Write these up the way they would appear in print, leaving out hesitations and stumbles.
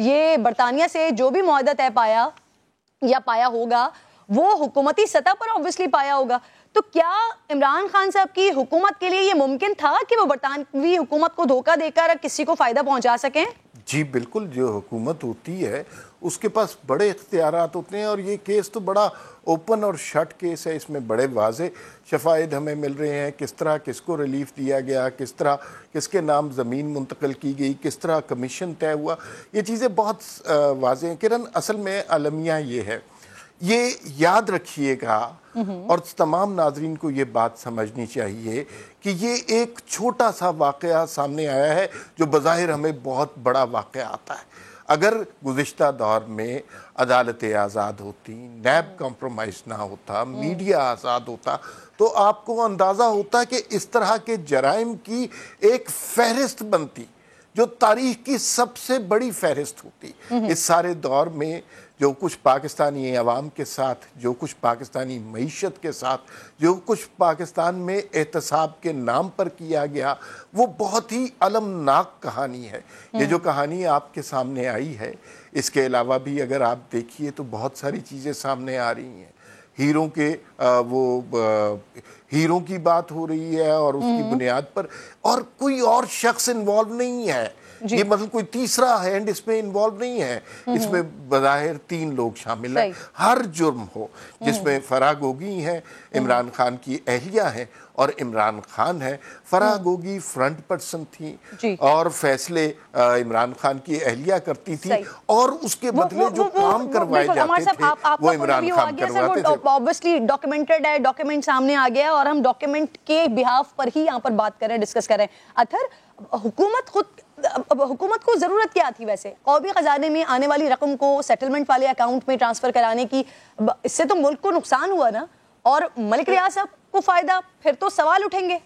ये बरतानिया से जो भी मुआहदा तय पाया या पाया होगा वो हुकूमती सतह पर ऑब्वियसली पाया होगा। तो क्या इमरान खान साहब की हुकूमत के लिए ये मुमकिन था कि वो बरतानवी हुकूमत को धोखा देकर किसी को फायदा पहुंचा सकें? जी बिल्कुल, जो हुकूमत होती है उसके पास बड़े इख्तियारात होते हैं, और ये केस तो बड़ा ओपन और शट केस है। इसमें बड़े वाज़े शफायद हमें मिल रहे हैं, किस तरह किसको रिलीफ दिया गया, किस तरह किसके नाम ज़मीन मुंतकिल की गई, किस तरह कमीशन तय हुआ, ये चीज़ें बहुत वाज़े हैं। किरण, असल में अलमिया ये है, ये याद रखिएगा और तमाम नाजरीन को ये बात समझनी चाहिए कि ये एक छोटा सा वाक़या सामने आया है जो बज़ाहिर हमें बहुत बड़ा वाक़या आता है। अगर गुज़िश्ता दौर में अदालतें आज़ाद होती, नैब कॉम्प्रोमाइज़ ना होता, मीडिया आज़ाद होता, तो आपको अंदाज़ा होता कि इस तरह के जराइम की एक फहरिस्त बनती जो तारीख की सबसे बड़ी फहरिस्त होती। इस सारे दौर में जो कुछ पाकिस्तानी अवाम के साथ, जो कुछ पाकिस्तानी मईशत के साथ, जो कुछ पाकिस्तान में एहतसाब के नाम पर किया गया, वो बहुत ही अलमनाक कहानी है। ये जो कहानी आपके सामने आई है, इसके अलावा भी अगर आप देखिए तो बहुत सारी चीज़ें सामने आ रही हैं। हीरों के हीरों की बात हो रही है और उसकी बुनियाद पर, और कोई और शख्स इन्वॉल्व नहीं है। ये मतलब कोई तीसरा हैंड इसमें इन्वॉल्व नहीं है। इसमें बज़ाहिर 3 लोग शामिल हैं। हर जुर्म हो जिसमें फराह गोगी हैं, इमरान खान की अहलिया हैं और इमरान खान है। फराह गोगी फ्रंट पर्सन थी और फैसले इमरान खान की अहलिया करती थी, और उसके बदले जो काम करवाए जाते थे वो इमरान खान करवाते थे। ऑब्वियसली डॉक्यूमेंटेड है, डॉक्यूमेंट सामने आ गया और हम डॉक्यूमेंट के बिहाफ पर ही यहाँ पर बात कर रहे हैं, डिस्कस कर रहे हैं। अथर, हुकूमत को जरूरत क्या थी वैसे कौमी खजाने में आने वाली रकम को सेटलमेंट वाले अकाउंट में ट्रांसफर कराने की? इससे तो मुल्क को नुकसान हुआ ना, और मलिक रियाज साहब को फायदा। फिर तो सवाल उठेंगे।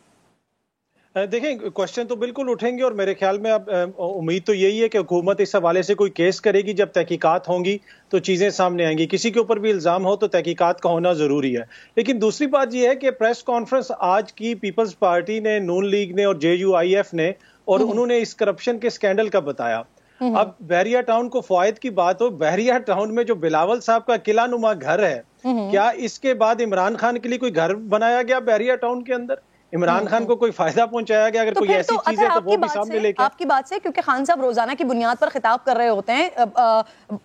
देखें, क्वेश्चन तो बिल्कुल उठेंगे, और मेरे ख्याल में अब उम्मीद तो यही है कि हुकूमत इस हवाले से कोई केस करेगी। जब तहकीकात होंगी तो चीज़ें सामने आएंगी। किसी के ऊपर भी इल्ज़ाम हो तो तहकीकात का होना ज़रूरी है। लेकिन दूसरी बात यह है कि प्रेस कॉन्फ्रेंस आज की पीपल्स पार्टी ने, नून लीग ने और JUIF ने, और उन्होंने इस करप्शन के स्कैंडल का बताया। अब बहरिया टाउन को फ़वायद की बात हो, बहरिया टाउन में जो बिलावल साहब का किला नुमा घर है, क्या इसके बाद इमरान खान के लिए कोई घर बनाया गया बहरिया टाउन के अंदर? इमरान खान को कोई फायदा पहुंचाया गया? अगर कोई ऐसी चीज है तो वो भी सामने लेके। आपकी बात से, क्योंकि खान साहब रोजाना की बुनियाद पर खिताब कर रहे होते हैं,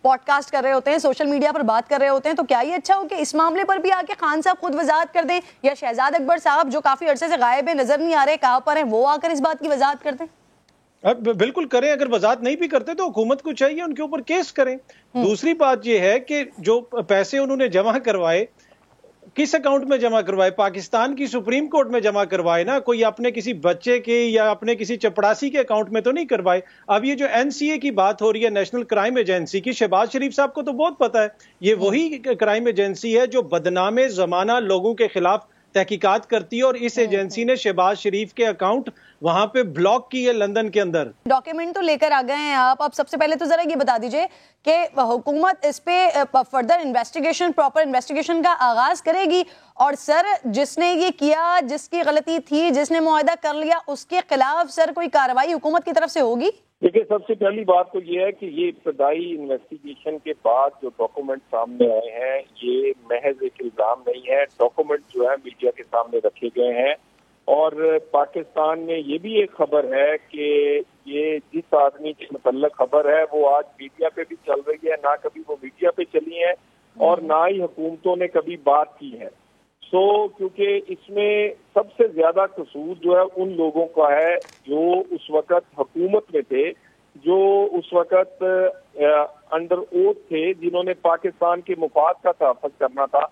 पॉडकास्ट कर रहे होते हैं, सोशल मीडिया पर बात कर रहे होते हैं, तो क्या ये अच्छा हो कि इस मामले पर भी आके खान साहब खुद वजाहत कर दें, या शहजाद अकबर साहब जो काफी अरसे से गायब है, नजर नहीं आ रहे, कहां पर हैं, वो आकर इस बात की वजाहत कर दें? बिल्कुल करें। अगर वजाहत नहीं भी करते तो हुकूमत को चाहिए उनके ऊपर केस करें। दूसरी बात यह है कि जो पैसे उन्होंने जमा करवाए, किस अकाउंट में जमा करवाए? पाकिस्तान की सुप्रीम कोर्ट में जमा करवाए ना, कोई अपने किसी बच्चे के या अपने किसी चपड़ासी के अकाउंट में तो नहीं करवाए। अब ये जो NCA की बात हो रही है, नेशनल क्राइम एजेंसी की, शहबाज शरीफ साहब को तो बहुत पता है, ये वही क्राइम एजेंसी है जो बदनामे जमाना लोगों के खिलाफ तहकीकात करती है, और इस एजेंसी ने शहबाज शरीफ के अकाउंट वहां पे ब्लॉक किए लंदन के अंदर। डॉक्यूमेंट तो लेकर आ गए हैं आप। अब सबसे पहले तो जरा ये बता दीजिए कि हुकूमत इस पे फर्दर इन्वेस्टिगेशन, प्रॉपर इन्वेस्टिगेशन का आगाज करेगी, और सर जिसने ये किया, जिसकी गलती थी, जिसने मुआहदा कर लिया, उसके खिलाफ सर कोई कार्रवाई हुकूमत की तरफ से होगी? देखिए, सबसे पहली बात तो ये है कि ये इब्तदाई इन्वेस्टिगेशन के बाद जो डॉक्यूमेंट सामने आए हैं, ये महज एक इल्जाम नहीं है। डॉक्यूमेंट जो है मीडिया के सामने रखे गए हैं, और पाकिस्तान में ये भी एक खबर है कि ये जिस आदमी के मतलब खबर है वो आज मीडिया पे भी चल रही है, ना कभी वो मीडिया पे चली है और ना ही हुकूमतों ने कभी बात की है। क्योंकि इसमें सबसे ज्यादा कसूर जो है उन लोगों का है जो उस वक्त हुकूमत में थे, जो उस वक्त अंडर ओथ थे, जिन्होंने पाकिस्तान के मुफाद का तहफ़्फ़ुज़ करना था।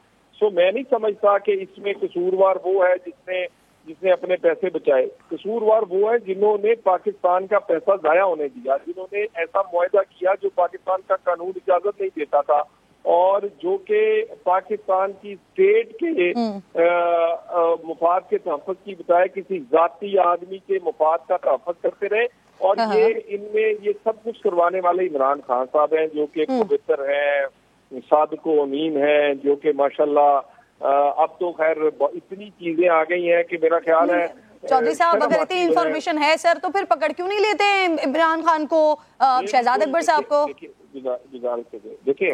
मैं नहीं समझता कि इसमें कसूरवार वो है जिसने अपने पैसे बचाए। कसूरवार वो है जिन्होंने पाकिस्तान का पैसा जाया होने दिया, जिन्होंने ऐसा मुआहदा किया जो पाकिस्तान का कानून इजाजत नहीं देता था, और जो कि पाकिस्तान की स्टेट के मुफाद के तहफ़्फ़ुज़ की बजाय किसी जाती आदमी के मुफाद का तहफ़्फ़ुज़ करते रहे। और ये इनमें ये सब कुछ करवाने वाले इमरान खान साहब हैं, जो कि पवित्र हैं, सादिक़ो अमीन हैं, जो कि माशाल्लाह अब तो खैर इतनी चीजें आ गई हैं कि मेरा ख्याल है चौधरी साहब, अगर इतनी शर्म आती इंफॉर्मेशन है सर, तो फिर पकड़ क्यों नहीं लेते इमरान खान को, शहजाद अकबर साहब को? देखिए,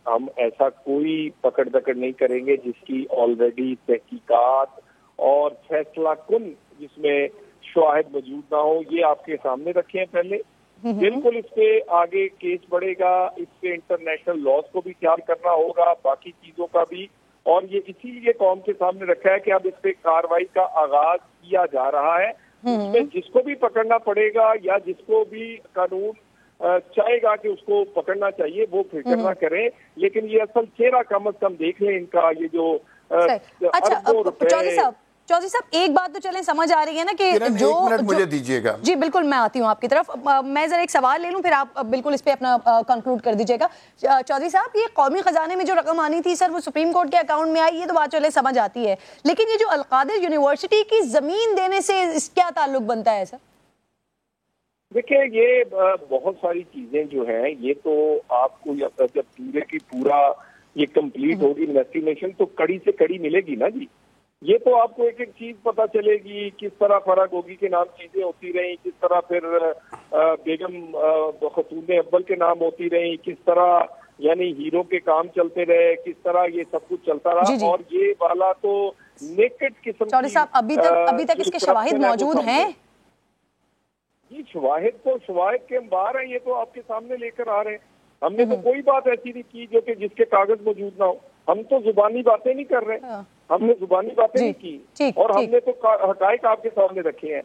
हम ऐसा कोई पकड़ दकड़ नहीं करेंगे जिसकी ऑलरेडी तहकीकात और फैसला कुन जिसमें शवाहिद मौजूद ना हो। ये आपके सामने रखे हैं पहले। बिल्कुल इस पे आगे केस बढ़ेगा, इस पे इंटरनेशनल लॉज को भी ख्याल करना होगा, बाकी चीजों का भी, और ये इसीलिए कौम के सामने रखा है कि अब इस पे कार्रवाई का आगाज किया जा रहा है। इसमें जिसको भी पकड़ना पड़ेगा या जिसको भी कानून चाहेगा कि उसको पकड़ना चाहिए, वो फिक्र ना करें, लेकिन ये असल चेहरा कम से कम देख लें इनका। ये जो अच्छा, चौधरी साहब एक बात तो चलें समझ आ रही है ना कि जो मुझे दीजिएगा। जी बिल्कुल, मैं आती हूँ आपकी तरफ। मैं जरा एक सवाल ले लूँ, फिर आप बिल्कुल इस पे अपना कंक्लूड कर दीजिएगा। चौधरी साहब, ये कौमी खजाने में जो रकम आनी थी सर, वो सुप्रीम कोर्ट के अकाउंट में आई, ये तो बात चले समझ आती है, लेकिन ये जो अलकादिर यूनिवर्सिटी की जमीन देने से क्या ताल्लुक बनता है सर? देखिए, ये बहुत सारी चीजें जो हैं, ये तो आपको जब पूरे की पूरा ये कंप्लीट होगी इन्वेस्टिगेशन, तो कड़ी से कड़ी मिलेगी ना जी। ये तो आपको एक एक चीज पता चलेगी, किस तरह फराग होगी के नाम चीजें होती रही, किस तरह फिर बेगम खतून अव्वल के नाम होती रही, किस तरह यानी हीरो के काम चलते रहे, किस तरह ये सब कुछ चलता रहा। और ये वाला तो नेकेड किस्म की। चौधरी साहब, अभी तक इसके शवाहिद मौजूद हैं? ये शवाहिद के हम बाहर हैं, ये तो आपके सामने लेकर आ रहे हैं। हमने तो कोई बात ऐसी नहीं की जो कि जिसके कागज मौजूद ना हो। हम तो जुबानी बातें नहीं कर रहे, हमने जुबानी बातें नहीं की, और हमने तो हकायक आपके सामने रखे हैं।